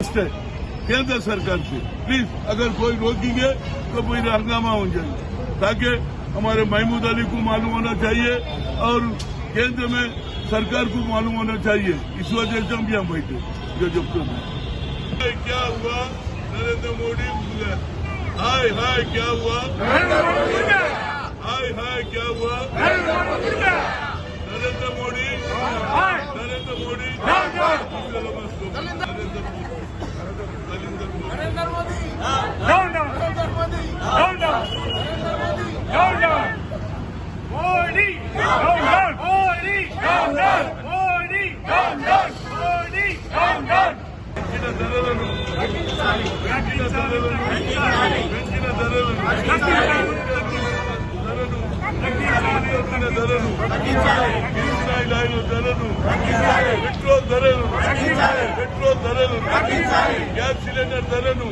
Request है केंद्र सरकार से, प्लीज अगर कोई रोकेंगे तो कोई हंगामा हो जाएगा, ताकि हमारे महमूद अली को मालूम होना चाहिए और केंद्र में सरकार को मालूम होना चाहिए। इस वजह से हम यहाँ बैठे जो जब क्या हुआ नरेंद्र मोदी हाय हाय क्या हुआ हाय हाय क्या हुआ नरेंद्र मोदी नरेंद्र मोदी పెట్రోల్ ధరలు గ్యాస్ సిలిండర్ ధరను